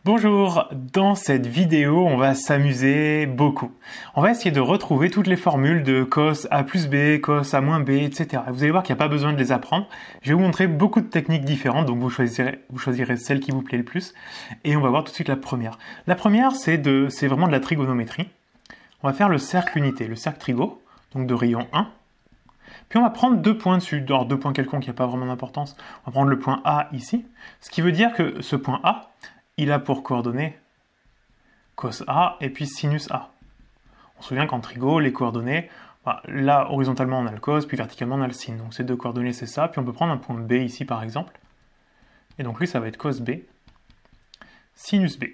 Bonjour, dans cette vidéo, on va s'amuser beaucoup. On va essayer de retrouver toutes les formules de cos A plus B, cos A moins B, etc. Vous allez voir qu'il n'y a pas besoin de les apprendre. Je vais vous montrer beaucoup de techniques différentes, donc vous choisirez celle qui vous plaît le plus. Et on va voir tout de suite la première. La première, c'est vraiment de la trigonométrie. On va faire le cercle unité, le cercle trigo, donc de rayon 1. Puis on va prendre deux points dessus, alors deux points quelconques, il n'y a pas vraiment d'importance. On va prendre le point A ici, ce qui veut dire que ce point A, il a pour coordonnées cos A et puis sinus A. On se souvient qu'en trigo, les coordonnées, là, horizontalement, on a le cos, puis verticalement, on a le sin. Donc ces deux coordonnées, c'est ça. Puis on peut prendre un point B ici, par exemple. Et donc lui, ça va être cos B, sinus B.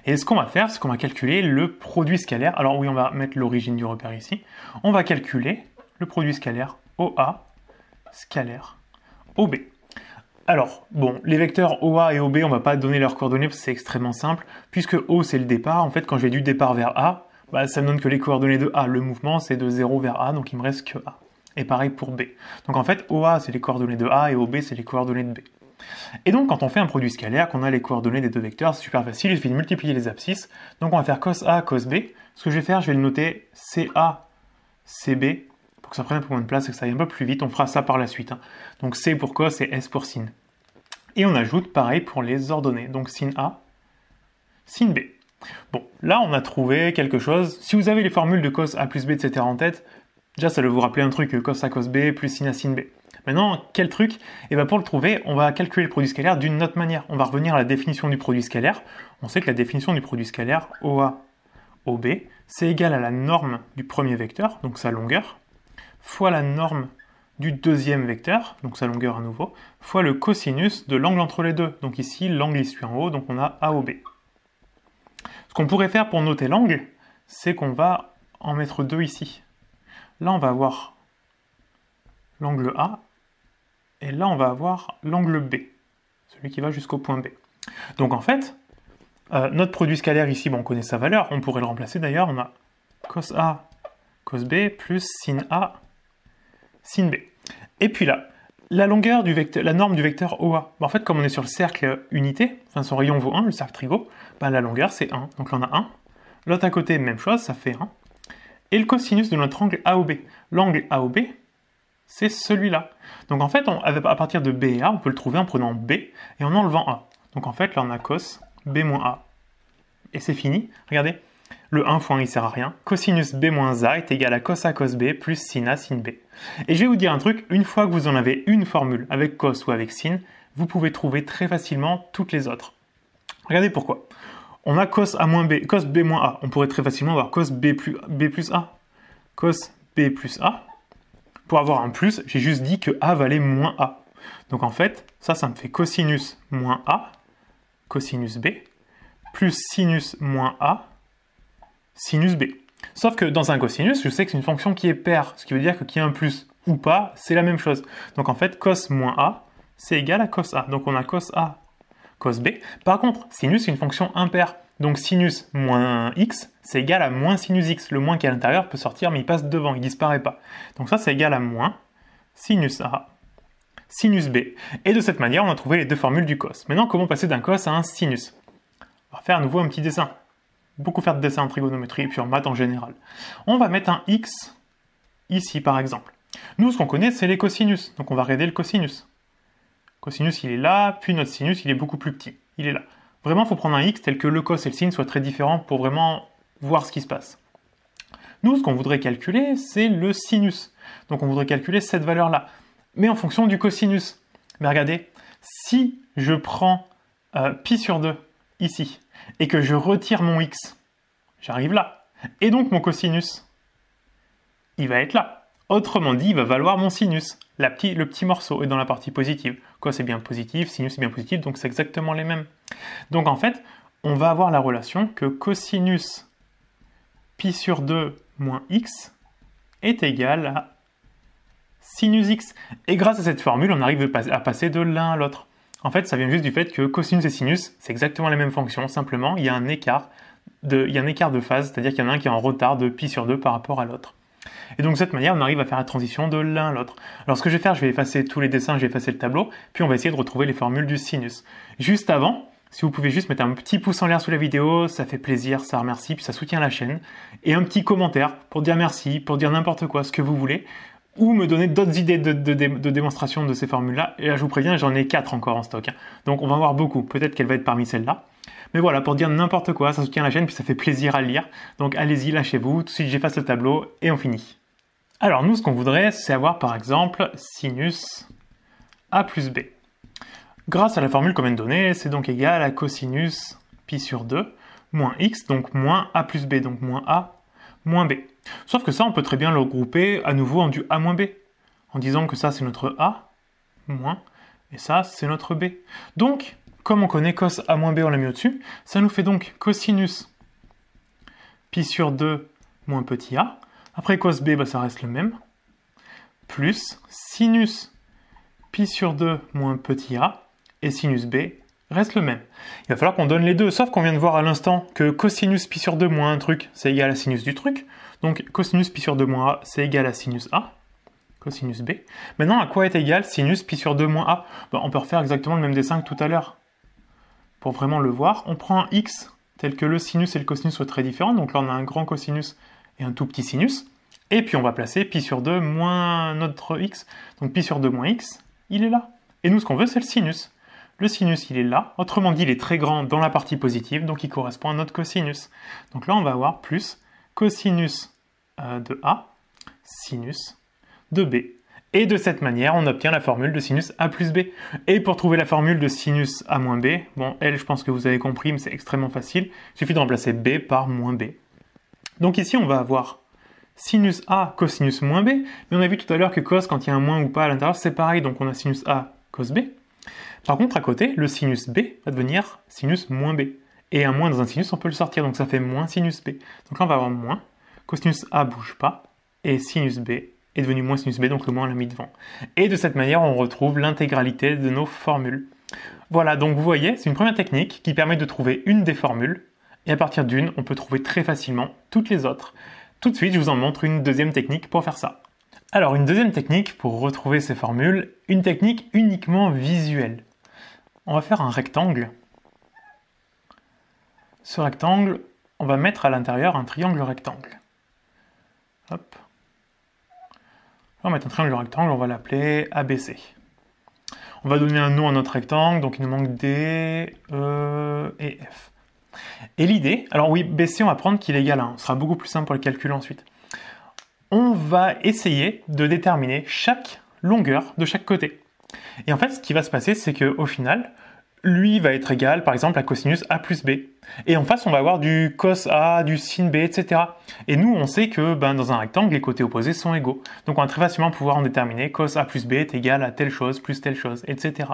Et ce qu'on va faire, c'est qu'on va calculer le produit scalaire. Alors oui, on va mettre l'origine du repère ici. On va calculer le produit scalaire OA, scalaire OB. Alors, bon, les vecteurs OA et OB, on ne va pas donner leurs coordonnées parce que c'est extrêmement simple. Puisque O, c'est le départ, en fait, quand je vais du départ vers A, ça me donne que les coordonnées de A. Le mouvement, c'est de 0 vers A, donc il me reste que A. Et pareil pour B. Donc en fait, OA, c'est les coordonnées de A et OB, c'est les coordonnées de B. Et donc, quand on fait un produit scalaire, qu'on a les coordonnées des deux vecteurs, c'est super facile, il suffit de multiplier les abscisses. Donc on va faire cos A, cos B. Ce que je vais faire, je vais le noter CA, CB, pour que ça prenne un peu moins de place et que ça aille un peu plus vite. On fera ça par la suite. Donc C pour cos et S pour sin. Et on ajoute pareil pour les ordonnées. Donc sin A, sin B. Bon, là on a trouvé quelque chose. Si vous avez les formules de cos A plus B, etc. en tête, déjà ça doit vous rappeler un truc, cos A cos B plus sin A sin B. Maintenant, quel truc? Et bien pour le trouver, on va calculer le produit scalaire d'une autre manière. On va revenir à la définition du produit scalaire. On sait que la définition du produit scalaire, OA, OB, c'est égal à la norme du premier vecteur, donc sa longueur, fois la norme du deuxième vecteur, donc sa longueur à nouveau, fois le cosinus de l'angle entre les deux. Donc ici, l'angle est celui en haut, donc on a AOB. Ce qu'on pourrait faire pour noter l'angle, c'est qu'on va en mettre deux ici. Là, on va avoir l'angle A, et là, on va avoir l'angle B, celui qui va jusqu'au point B. Donc en fait, notre produit scalaire ici, on connaît sa valeur, on pourrait le remplacer d'ailleurs, on a cos A, cos B, plus sin A, sin B. Et puis là, la longueur du vecteur, la norme du vecteur OA. En fait, comme on est sur le cercle unité, enfin son rayon vaut 1, le cercle trigo, la longueur c'est 1. Donc là on a 1. L'autre à côté, même chose, ça fait 1. Et le cosinus de notre angle AOB. L'angle AOB, c'est celui-là. Donc en fait, à partir de B et A, on peut le trouver en prenant B et en enlevant A. Donc en fait, là on a cos B moins A. Et c'est fini. Regardez. Le 1 fois 1, il ne sert à rien. Cosinus B moins A est égal à cos A cos B plus sin A sin B. Et je vais vous dire un truc, une fois que vous en avez une formule avec cos ou avec sin, vous pouvez trouver très facilement toutes les autres. Regardez pourquoi. On a cos A moins B, cos B moins A. On pourrait très facilement avoir cos B plus A. Cos B plus A. Pour avoir un plus, j'ai juste dit que A valait moins A. Donc en fait, ça me fait cosinus moins A, cosinus B, plus sinus moins A, sinus B. Sauf que dans un cosinus, je sais que c'est une fonction qui est paire, ce qui veut dire que qu'il y a un plus ou pas, c'est la même chose. Donc en fait, cos moins A, c'est égal à cos A. Donc on a cos A, cos B. Par contre, sinus, c'est une fonction impaire. Donc sinus moins x, c'est égal à moins sinus x. Le moins qui est à l'intérieur peut sortir, mais il passe devant, il disparaît pas. Donc ça, c'est égal à moins sinus A, sinus B. Et de cette manière, on a trouvé les deux formules du cos. Maintenant, comment passer d'un cos à un sinus? On va faire à nouveau un petit dessin. Beaucoup faire de dessins en trigonométrie et puis en maths en général. On va mettre un x ici par exemple. Nous, ce qu'on connaît, c'est les cosinus. Donc on va regarder le cosinus. Cosinus, il est là, puis notre sinus, il est beaucoup plus petit. Il est là. Vraiment, il faut prendre un x tel que le cos et le sin soient très différents pour vraiment voir ce qui se passe. Nous, ce qu'on voudrait calculer, c'est le sinus. Donc on voudrait calculer cette valeur-là. Mais en fonction du cosinus. Mais regardez, si je prends pi sur 2 ici, et que je retire mon x, j'arrive là. Et donc mon cosinus, il va être là. Autrement dit, il va valoir mon sinus. Le petit morceau est dans la partie positive. Cos est bien positif, sinus est bien positif, donc c'est exactement les mêmes. Donc en fait, on va avoir la relation que cosinus pi sur 2 moins x est égal à sinus x. Et grâce à cette formule, on arrive à passer de l'un à l'autre. En fait, ça vient juste du fait que cosinus et sinus, c'est exactement la même fonction. Simplement, il y a un écart de phase, c'est-à-dire qu'il y en a un qui est en retard de pi sur 2 par rapport à l'autre. Et donc de cette manière, on arrive à faire la transition de l'un à l'autre. Alors ce que je vais faire, je vais effacer tous les dessins, je vais effacer le tableau, puis on va essayer de retrouver les formules du sinus. Juste avant, Si vous pouvez juste mettre un petit pouce en l'air sous la vidéo, ça fait plaisir, ça remercie, puis ça soutient la chaîne. Et un petit commentaire pour dire merci, pour dire n'importe quoi, ce que vous voulez, ou me donner d'autres idées de démonstration de ces formules-là. Et là, je vous préviens, j'en ai 4 encore en stock. Hein. Donc on va en voir beaucoup. Peut-être qu'elle va être parmi celles-là. Mais voilà, pour dire n'importe quoi, ça soutient la chaîne, puis ça fait plaisir à lire. Donc allez-y, lâchez-vous, tout de suite j'efface le tableau et on finit. Alors nous, ce qu'on voudrait, c'est avoir par exemple sinus a plus b. Grâce à la formule qu'on vient de donner, c'est donc égal à cosinus pi sur 2 moins x, donc moins a plus b, donc moins a moins b. Sauf que ça, on peut très bien le regrouper à nouveau en du a moins b, en disant que ça c'est notre a, moins, et ça c'est notre b. Donc, comme on connaît cos a moins b, on l'a mis au-dessus, ça nous fait donc cosinus pi sur 2 moins petit a. Après cos b, bah, ça reste le même, plus sinus pi sur 2 moins petit a, et sinus b reste le même. Il va falloir qu'on donne les deux, sauf qu'on vient de voir à l'instant que cosinus pi sur 2 moins un truc, c'est égal à sinus du truc. Donc cosinus pi sur 2 moins a, c'est égal à sinus a, cosinus b. Maintenant, à quoi est égal sinus pi sur 2 moins a? Ben, on peut refaire exactement le même dessin que tout à l'heure. Pour vraiment le voir, on prend un x tel que le sinus et le cosinus soient très différents. Donc là, on a un grand cosinus et un tout petit sinus. Et puis on va placer pi sur 2 moins notre x. Donc pi sur 2 moins x, il est là. Et nous, ce qu'on veut, c'est le sinus. Le sinus, il est là. Autrement dit, il est très grand dans la partie positive, donc il correspond à notre cosinus. Donc là, on va avoir plus cosinus de a, sinus de b. Et de cette manière, on obtient la formule de sinus a plus b. Et pour trouver la formule de sinus a moins b, bon, elle, je pense que vous avez compris, mais c'est extrêmement facile. Il suffit de remplacer b par moins b. Donc ici, on va avoir sinus a cosinus moins b, mais on a vu tout à l'heure que cos, quand il y a un moins ou pas à l'intérieur, c'est pareil, donc on a sinus a cos b. Par contre, à côté, le sinus b va devenir sinus moins b. Et un moins dans un sinus, on peut le sortir, donc ça fait moins sinus b. Donc là, on va avoir moins, cosinus a bouge pas, et sinus b est devenu moins sinus b, donc le moins on l'a mis devant. Et de cette manière, on retrouve l'intégralité de nos formules. Voilà, donc vous voyez, c'est une première technique qui permet de trouver une des formules, et à partir d'une, on peut trouver très facilement toutes les autres. Tout de suite, je vous en montre une deuxième technique pour faire ça. Alors, une deuxième technique pour retrouver ces formules, une technique uniquement visuelle. On va faire un rectangle. Ce rectangle, on va mettre à l'intérieur un triangle rectangle. Hop. On va mettre un triangle rectangle, on va l'appeler ABC. On va donner un nom à notre rectangle, donc il nous manque D, E et F. Et l'idée, alors oui, BC, on va prendre qu'il est égal à 1. Ce sera beaucoup plus simple pour le calcul ensuite. On va essayer de déterminer chaque longueur de chaque côté. Et en fait, ce qui va se passer, c'est qu'au final, lui va être égal, par exemple, à cosinus a plus b. Et en face, on va avoir du cos a, du sin b, etc. Et nous, on sait que dans un rectangle, les côtés opposés sont égaux. Donc on va très facilement pouvoir en déterminer cos a plus b est égal à telle chose plus telle chose, etc.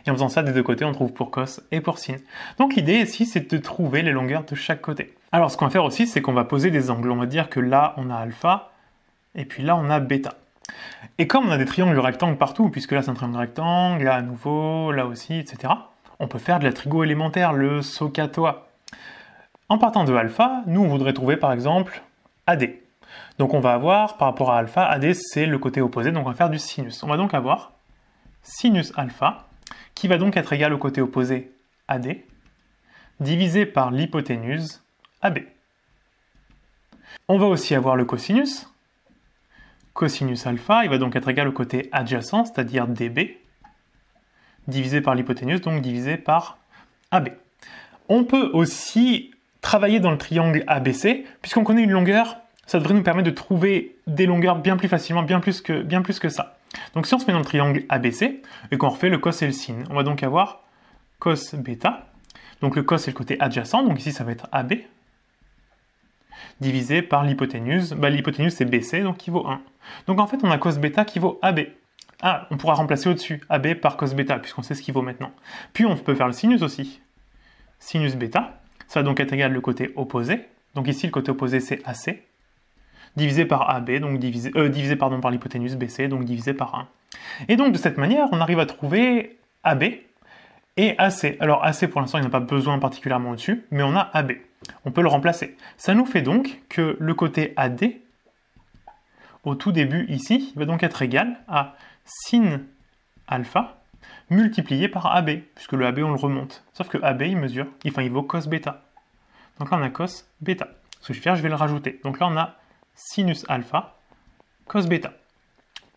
Et en faisant ça, des deux côtés, on trouve pour cos et pour sin. Donc l'idée ici, c'est de trouver les longueurs de chaque côté. Alors ce qu'on va faire aussi, c'est qu'on va poser des angles. On va dire que là, on a alpha, et puis là, on a bêta. Et comme on a des triangles rectangles partout, puisque là, c'est un triangle rectangle, là à nouveau, là aussi, etc., on peut faire de la trigo élémentaire, le SOHCAHTOA. En partant de alpha, nous, on voudrait trouver, par exemple, AD. Donc on va avoir, par rapport à alpha, AD, c'est le côté opposé, donc on va faire du sinus. On va donc avoir sinus alpha, qui va donc être égal au côté opposé AD, divisé par l'hypoténuse AB. On va aussi avoir le cosinus. Cosinus alpha, il va donc être égal au côté adjacent, c'est-à-dire DB, divisé par l'hypoténuse, donc divisé par AB. On peut aussi travailler dans le triangle ABC, puisqu'on connaît une longueur, ça devrait nous permettre de trouver des longueurs bien plus facilement, bien plus que ça. Donc si on se met dans le triangle ABC, et qu'on refait le cos et le sin, on va donc avoir cos bêta, donc le cos c'est le côté adjacent, donc ici ça va être AB, divisé par l'hypoténuse, l'hypoténuse c'est BC, donc qui vaut 1. Donc en fait on a cos bêta qui vaut AB. Ah, on pourra remplacer au-dessus, AB par cos bêta, puisqu'on sait ce qu'il vaut maintenant. Puis on peut faire le sinus aussi. Sinus bêta, ça va donc être égal le côté opposé, donc ici le côté opposé c'est AC, divisé par AB, donc divisé par l'hypoténuse BC, donc divisé par 1. Et donc de cette manière, on arrive à trouver AB et AC. Alors AC pour l'instant il n'y a pas besoin particulièrement au-dessus, mais on a AB. On peut le remplacer. Ça nous fait donc que le côté AD, au tout début ici, va donc être égal à sin alpha multiplié par AB, puisque le AB on le remonte. Sauf que AB il vaut cos bêta. Donc là on a cos bêta. Ce que je vais faire, je vais le rajouter. Donc là on a sinus alpha, cos bêta.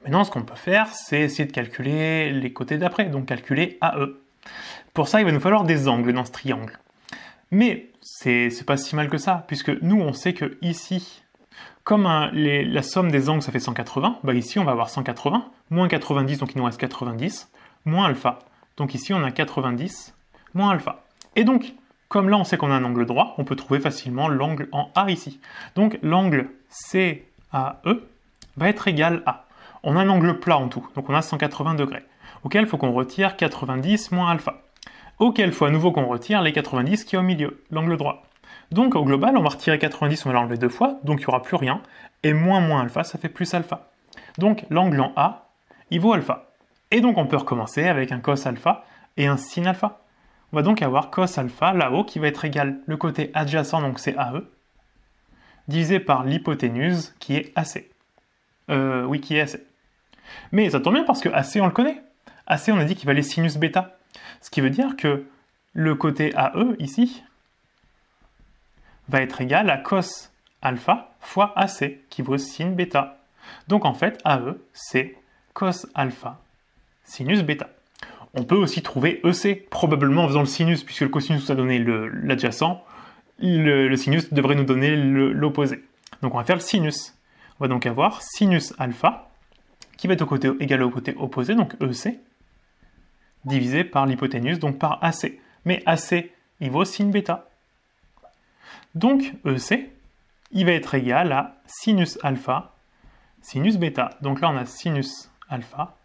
Maintenant ce qu'on peut faire, c'est essayer de calculer les côtés d'après, donc calculer AE. Pour ça il va nous falloir des angles dans ce triangle. Mais c'est pas si mal que ça, puisque nous on sait que ici, comme la somme des angles ça fait 180, bah ici on va avoir 180, moins 90, donc il nous reste 90, moins alpha. Donc ici on a 90, moins alpha. Et donc, comme là on sait qu'on a un angle droit, on peut trouver facilement l'angle en A ici. Donc l'angle CAE va être égal à, on a un angle plat en tout, donc on a 180 degrés, auquel il faut qu'on retire 90 moins alpha. Auquel il faut à nouveau qu'on retire les 90 qui est au milieu, l'angle droit. Donc au global, on va retirer 90, on va l'enlever 2 fois, donc il n'y aura plus rien, et moins alpha, ça fait plus alpha. Donc l'angle en A, il vaut alpha. Et donc on peut recommencer avec un cos alpha et un sin alpha. On va donc avoir cos alpha là-haut qui va être égal, le côté adjacent, donc c'est AE, divisé par l'hypoténuse qui est AC. Qui est AC. Mais ça tombe bien parce que AC on le connaît. AC on a dit qu'il valait sinus bêta. Ce qui veut dire que le côté AE, ici, va être égal à cos alpha fois AC, qui vaut sin bêta. Donc en fait, AE, c'est cos alpha sinus bêta. On peut aussi trouver EC, probablement en faisant le sinus, puisque le cosinus nous a donné l'adjacent, le sinus devrait nous donner l'opposé. Donc on va faire le sinus. On va donc avoir sinus alpha, qui va être égal au côté opposé, donc EC, divisé par l'hypoténuse, donc par AC. Mais AC, il vaut sin bêta. Donc EC, il va être égal à sinus alpha, sinus bêta. Donc là, on a sinus alpha,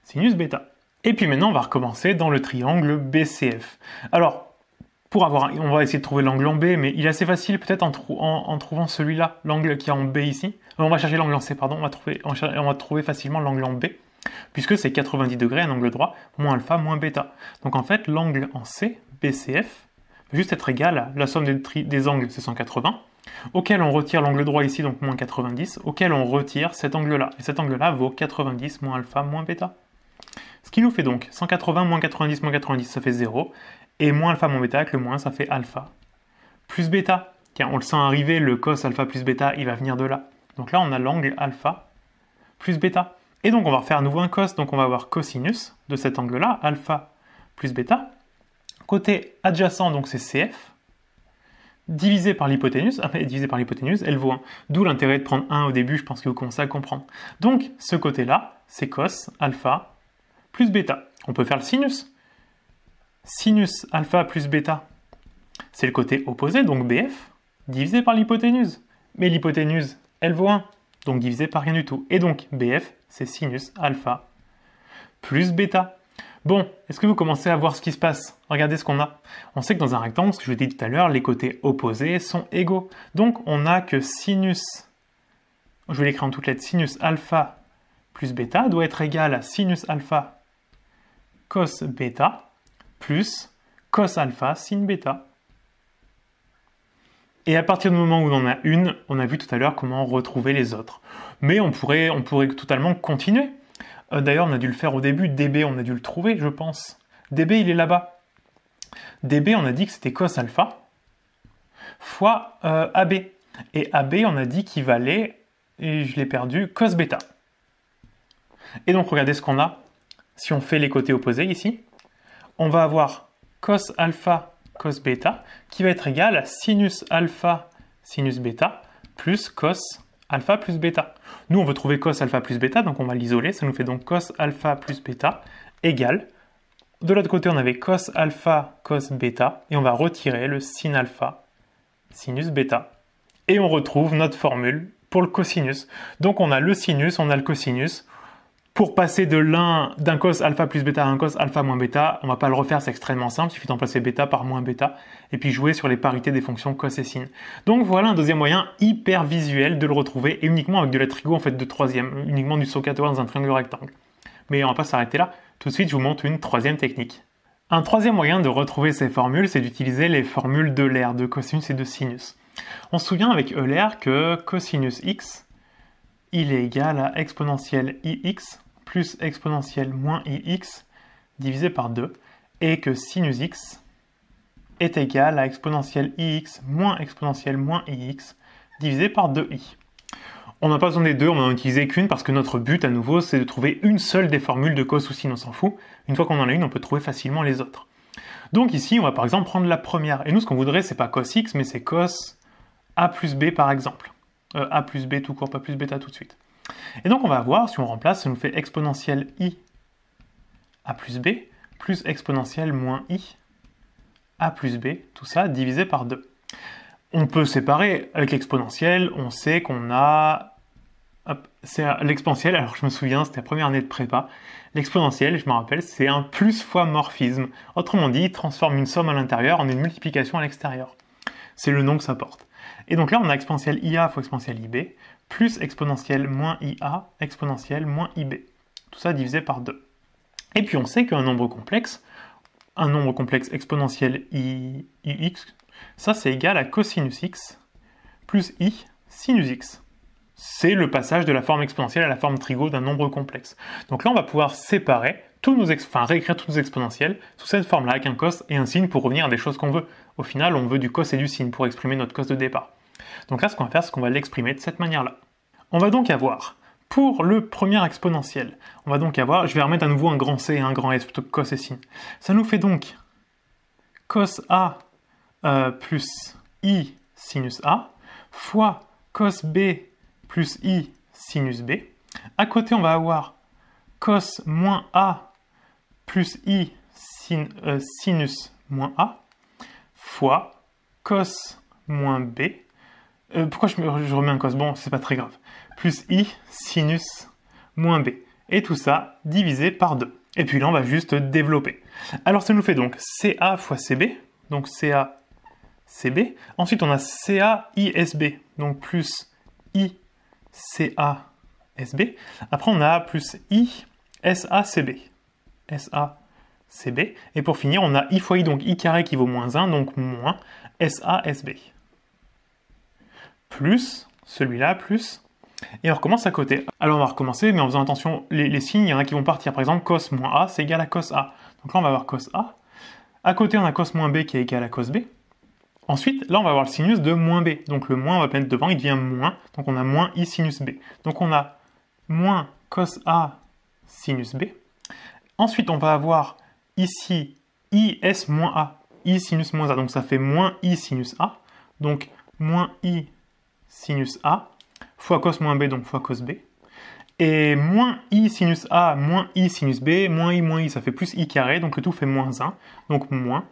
sinus bêta. Et puis maintenant, on va recommencer dans le triangle BCF. Alors, on va essayer de trouver l'angle en B, mais il est assez facile peut-être en trouvant celui-là, l'angle qui est en B ici. On va chercher l'angle en C, pardon, on va trouver facilement l'angle en B, puisque c'est 90 degrés, un angle droit, moins alpha, moins bêta. Donc en fait, l'angle en C, BCF, va juste être égal à la somme des angles, c'est 180, auquel on retire l'angle droit ici, donc moins 90, auquel on retire cet angle-là. Et cet angle-là vaut 90 moins alpha, moins bêta. Ce qui nous fait donc 180 moins 90 moins 90, ça fait 0, et moins alpha moins bêta, avec le moins, ça fait alpha. Plus bêta, tiens, on le sent arriver, le cos alpha plus bêta, il va venir de là. Donc là, on a l'angle alpha plus bêta. Et donc, on va refaire à nouveau un cos, donc on va avoir cosinus de cet angle-là, alpha plus bêta. Côté adjacent, donc c'est CF, divisé par l'hypoténuse, elle vaut 1. D'où l'intérêt de prendre 1 au début, je pense que vous commencez à comprendre. Donc, ce côté-là, c'est cos alpha plus bêta. On peut faire le sinus. Sinus alpha plus bêta, c'est le côté opposé, donc BF, divisé par l'hypoténuse. Mais l'hypoténuse, elle vaut 1, donc divisé par rien du tout. Et donc BF, c'est sinus alpha plus bêta. Bon, est-ce que vous commencez à voir ce qui se passe? Regardez ce qu'on a. On sait que dans un rectangle, ce que je vous ai dit tout à l'heure, les côtés opposés sont égaux. Donc on a que sinus, je vais l'écrire en toutes lettres, sinus alpha plus bêta doit être égal à sinus alpha cos bêta plus cos alpha sin bêta. Et à partir du moment où on en a une, on a vu tout à l'heure comment retrouver les autres. Mais on pourrait totalement continuer. D'ailleurs, on a dû le faire au début. DB, on a dû le trouver, je pense. DB, il est là-bas. DB, on a dit que c'était cos alpha fois AB. Et AB, on a dit qu'il valait, et je l'ai perdu, cos bêta. Et donc, regardez ce qu'on a. Si on fait les côtés opposés ici, on va avoir cos alpha cos bêta qui va être égal à sinus alpha sinus bêta plus cos alpha plus bêta. Nous, on veut trouver cos alpha plus bêta, donc on va l'isoler. Ça nous fait donc cos alpha plus bêta égale. De l'autre côté, on avait cos alpha cos bêta et on va retirer le sin alpha sinus bêta. Et on retrouve notre formule pour le cosinus. Donc on a le sinus, on a le cosinus. Pour passer d'un cos alpha plus bêta à un cos alpha moins bêta, on ne va pas le refaire, c'est extrêmement simple, il suffit d'emplacer bêta par moins bêta, et puis jouer sur les parités des fonctions cos et sin. Donc voilà un deuxième moyen hyper visuel de le retrouver, et uniquement avec de la trigo en fait de troisième, uniquement du SOHCAHTOA dans un triangle rectangle. Mais on ne va pas s'arrêter là, tout de suite je vous montre une troisième technique. Un troisième moyen de retrouver ces formules, c'est d'utiliser les formules d'Euler, de cosinus et de sinus. On se souvient avec Euler que cosinus x, il est égal à exponentielle ix plus exponentielle moins ix divisé par 2, et que sinus x est égal à exponentielle ix moins exponentielle moins ix divisé par 2i. On n'a pas besoin des deux, on n'en a utilisé qu'une parce que notre but à nouveau c'est de trouver une seule des formules de cos ou sin, on s'en fout. Une fois qu'on en a une, on peut trouver facilement les autres. Donc ici, on va par exemple prendre la première. Et nous, ce qu'on voudrait, c'est pas cos x, mais c'est cos a plus b par exemple. A plus b tout court, pas plus bêta tout de suite. Et donc on va voir, si on remplace, ça nous fait exponentielle i a plus b plus exponentielle moins i a plus b, tout ça divisé par 2. On peut séparer avec l'exponentielle, on sait qu'on a... C'est l'exponentielle, alors je me souviens, c'était la première année de prépa. L'exponentielle, je me rappelle, c'est un plus fois morphisme. Autrement dit, il transforme une somme à l'intérieur en une multiplication à l'extérieur. C'est le nom que ça porte. Et donc là, on a exponentielle IA fois exponentielle IB, plus exponentielle moins IA, exponentielle moins IB. Tout ça divisé par 2. Et puis on sait qu'un nombre complexe exponentielle IX, ça c'est égal à cosinus x plus I sinus x. C'est le passage de la forme exponentielle à la forme trigo d'un nombre complexe. Donc là, on va pouvoir séparer réécrire toutes nos exponentielles sous cette forme-là, avec un cos et un sin pour revenir à des choses qu'on veut. Au final, on veut du cos et du sin pour exprimer notre cos de départ. Donc là, ce qu'on va faire, c'est qu'on va l'exprimer de cette manière-là. On va donc avoir, pour le premier exponentiel, je vais remettre à nouveau un grand C et un grand S plutôt que cos et sin. Ça nous fait donc cos A plus I sinus A fois cos B plus I sinus B. À côté, on va avoir cos moins A plus I sinus moins A fois cos moins B. Pourquoi je remets un cos? Bon, c'est pas très grave. Plus I sinus moins B. Et tout ça divisé par 2. Et puis là, on va juste développer. Alors, ça nous fait donc CA fois CB. Donc CA, CB. Ensuite, on a CA ISB. Donc plus I CA SB. Après, on a plus I SACB. SACB. Et pour finir, on a I fois I, donc I carré qui vaut moins 1, donc moins SASB. Plus, celui-là, plus. Et on recommence à côté. Alors, on va recommencer, mais en faisant attention, les signes, il y en a qui vont partir. Par exemple, cos moins A, c'est égal à cos A. Donc là, on va avoir cos A. À côté, on a cos moins B qui est égal à cos B. Ensuite, là, on va avoir le sinus de moins B. Donc le moins, on va mettre devant, il devient moins. Donc on a moins I sinus B. Donc on a moins cos A sinus B. Ensuite, on va avoir ici IS moins A. I sinus moins A. Donc ça fait moins I sinus A. Donc moins I sinus A fois cos moins B, donc fois cos B. Et moins I sinus A moins I sinus B, moins I, ça fait plus I carré. Donc le tout fait moins 1. Donc moins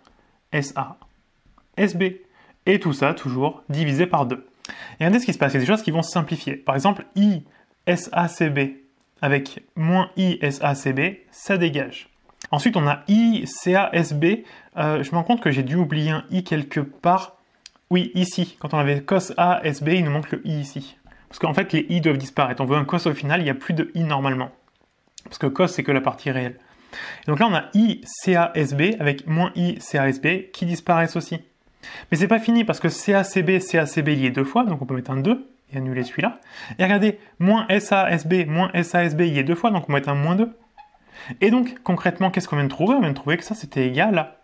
SA SB. Et tout ça, toujours, divisé par 2. Et regardez ce qui se passe, il y a des choses qui vont se simplifier. Par exemple, I SACB avec moins I SACB, ça dégage. Ensuite, on a I CASB. Je me rends compte que j'ai dû oublier un I quelque part. Oui, ici. Quand on avait cos A SB, il nous manque le I ici. Parce qu'en fait, les I doivent disparaître. On veut un cos au final, il n'y a plus de I normalement. Parce que cos, c'est que la partie réelle. Et donc là, on a I CASB avec moins I CASB qui disparaissent aussi. Mais c'est pas fini parce que CACB il y est 2 fois, donc on peut mettre un 2 et annuler celui-là. Et regardez, moins SASB il y est 2 fois, donc on peut mettre un moins 2. Et donc, concrètement, qu'est-ce qu'on vient de trouver? On vient de trouver que ça, c'était égal à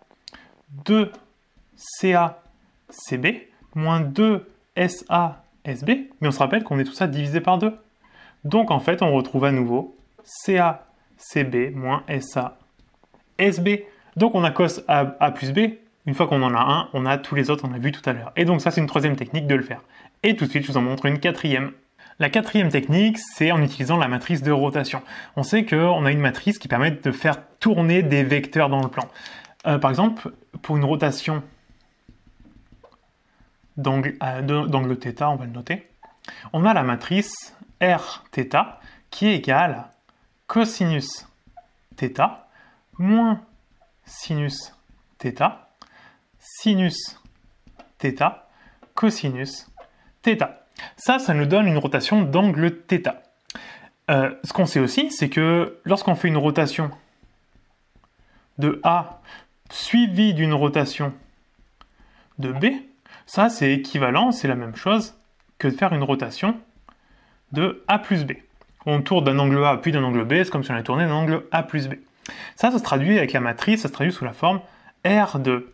2 CACB moins 2 SASB, mais on se rappelle qu'on est tout ça divisé par 2. Donc, en fait, on retrouve à nouveau CACB moins SASB. Donc, on a cos A plus B. Une fois qu'on en a un, on a tous les autres, on a vu tout à l'heure. Et donc ça, c'est une troisième technique de le faire. Et tout de suite, je vous en montre une quatrième. La quatrième technique, c'est en utilisant la matrice de rotation. On sait qu'on a une matrice qui permet de faire tourner des vecteurs dans le plan. Par exemple, pour une rotation d'angle θ, on va le noter, on a la matrice Rθ qui est égale à cosinus θ moins sinus θ, sinus θ, cosinus θ. Ça nous donne une rotation d'angle θ. Ce qu'on sait aussi, c'est que lorsqu'on fait une rotation de A suivie d'une rotation de B, ça c'est équivalent, c'est la même chose que de faire une rotation de A plus B. On tourne d'un angle A puis d'un angle B, c'est comme si on avait tourné d'un angle A plus B. Ça se traduit avec la matrice, ça se traduit sous la forme R de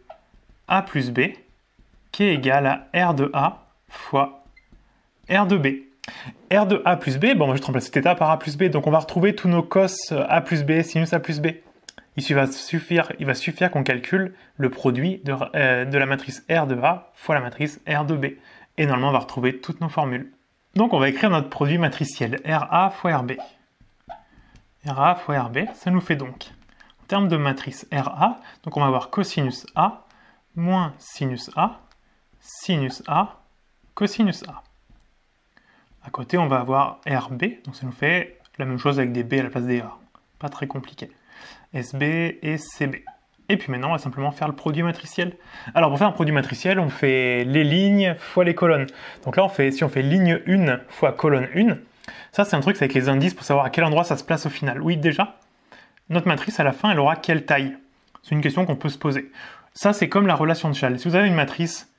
A plus B qui est égal à R de A fois R de B. R de A plus B, bon, moi je remplace cet état par A plus B, donc on va retrouver tous nos cos A plus B, sinus A plus B. Il va suffire qu'on calcule le produit de la matrice R de A fois la matrice R de B. Et normalement, on va retrouver toutes nos formules. Donc on va écrire notre produit matriciel, RA fois RB. RA fois RB, ça nous fait donc, en termes de matrice RA, donc on va avoir cosinus A moins sinus A, cosinus A. À côté, on va avoir RB, donc ça nous fait la même chose avec des B à la place des A. Pas très compliqué. SB et CB. Et puis maintenant, on va simplement faire le produit matriciel. Alors, pour faire un produit matriciel, on fait les lignes fois les colonnes. Donc là, si on fait ligne 1 fois colonne 1, ça, c'est un truc, c'est avec les indices pour savoir à quel endroit ça se place au final. Oui, déjà, notre matrice, à la fin, elle aura quelle taille? C'est une question qu'on peut se poser. Ça, c'est comme la relation de Chasles. Si vous avez une matrice,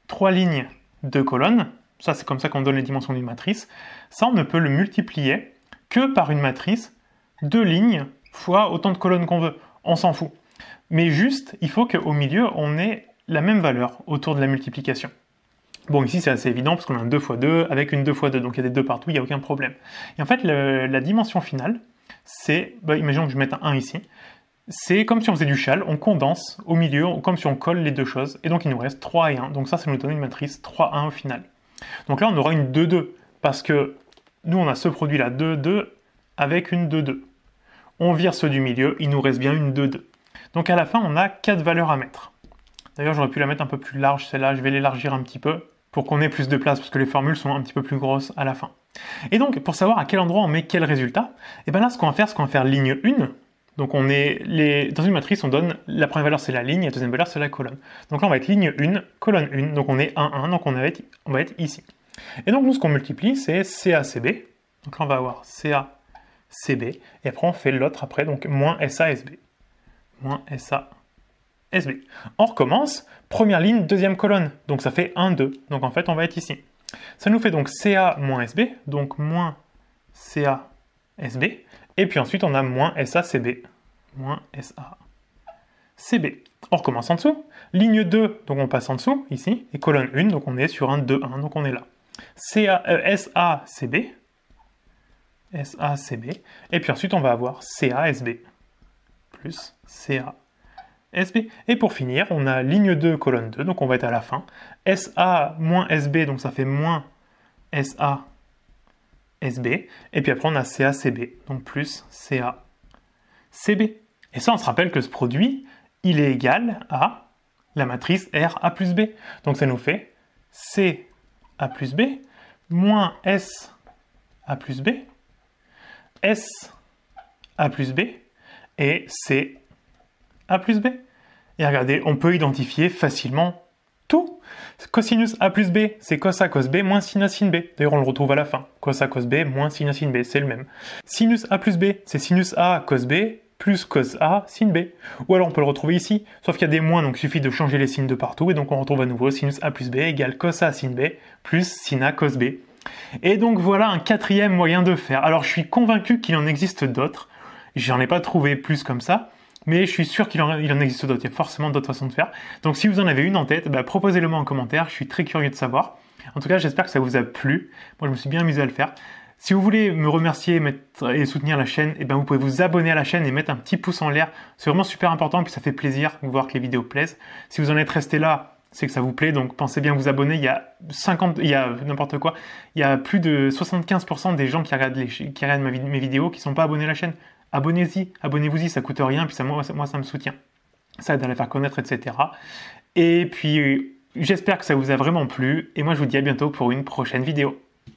3 lignes, 2 colonnes, ça, c'est comme ça qu'on donne les dimensions d'une matrice, ça, on ne peut le multiplier que par une matrice, 2 lignes fois autant de colonnes qu'on veut. On s'en fout. Mais juste, il faut qu'au milieu, on ait la même valeur autour de la multiplication. Bon, ici, c'est assez évident, parce qu'on a un 2 fois 2 avec une 2 fois 2, donc il y a des 2 partout, il n'y a aucun problème. Et en fait, la dimension finale, c'est, imaginons que je mette un 1 ici, c'est comme si on faisait du châle, on condense au milieu, comme si on colle les deux choses, et donc il nous reste 3 et 1. Donc ça nous donne une matrice 3, 1 au final. Donc là, on aura une 2, 2, parce que nous, on a ce produit-là, 2, 2, avec une 2, 2. On vire ceux du milieu, il nous reste bien une 2, 2. Donc à la fin, on a 4 valeurs à mettre. D'ailleurs, j'aurais pu la mettre un peu plus large, celle-là, je vais l'élargir un petit peu, pour qu'on ait plus de place, parce que les formules sont un petit peu plus grosses à la fin. Et donc, pour savoir à quel endroit on met quel résultat, et bien là, ce qu'on va faire ligne 1, donc dans une matrice, on donne, la première valeur c'est la ligne, et la deuxième valeur c'est la colonne. Donc là, on va être ligne 1, colonne 1, donc on est 1, 1, donc on va être ici. Et donc nous, ce qu'on multiplie, c'est CA-CB, donc là, on va avoir CA-CB, et après, on fait l'autre après, donc moins SA-SB. Moins SA-SB. On recommence, première ligne, deuxième colonne, donc ça fait 1, 2, donc en fait, on va être ici. Ça nous fait donc CA moins SB, donc moins CA-SB, et puis ensuite, on a moins SA-CB. Moins SA-CB. On recommence en dessous. Ligne 2, donc on passe en dessous, ici. Et colonne 1, donc on est sur un 2, 1, donc on est là. SA-CB. SA-CB. Et puis ensuite, on va avoir CA-SB. Plus CA-SB. Et pour finir, on a ligne 2, colonne 2, donc on va être à la fin. SA moins SB, donc ça fait moins SA SB, et puis après on a CA-CB, donc plus CA-CB. Et ça, on se rappelle que ce produit, il est égal à la matrice RA plus B. Donc ça nous fait CA plus B moins SA plus B, SA plus B, et CA plus B. Et regardez, on peut identifier facilement tout. Cosinus A plus B, c'est cos A cos B moins sin A sin B. D'ailleurs, on le retrouve à la fin. Cos A cos B moins sin A sin B, c'est le même. Sinus A plus B, c'est sinus A cos B plus cos A sin B. Ou alors, on peut le retrouver ici, sauf qu'il y a des moins, donc il suffit de changer les signes de partout, et donc on retrouve à nouveau sinus A plus B égale cos A sin B plus sin A cos B. Et donc voilà un quatrième moyen de faire. Alors, je suis convaincu qu'il en existe d'autres. J'en ai pas trouvé plus comme ça. Mais je suis sûr qu'il en existe d'autres, il y a forcément d'autres façons de faire. Donc si vous en avez une en tête, proposez-le-moi en commentaire, je suis très curieux de savoir. En tout cas, j'espère que ça vous a plu. Moi, je me suis bien amusé à le faire. Si vous voulez me remercier et soutenir la chaîne, vous pouvez vous abonner à la chaîne et mettre un petit pouce en l'air. C'est vraiment super important, puis ça fait plaisir de voir que les vidéos plaisent. Si vous en êtes resté là, c'est que ça vous plaît, donc pensez bien à vous abonner. Il y a n'importe quoi. Il y a plus de 75% des gens qui regardent mes vidéos qui ne sont pas abonnés à la chaîne. Abonnez-vous-y, ça coûte rien, puis moi ça me soutient. Ça aide à la faire connaître, etc. Et puis, j'espère que ça vous a vraiment plu, et moi je vous dis à bientôt pour une prochaine vidéo.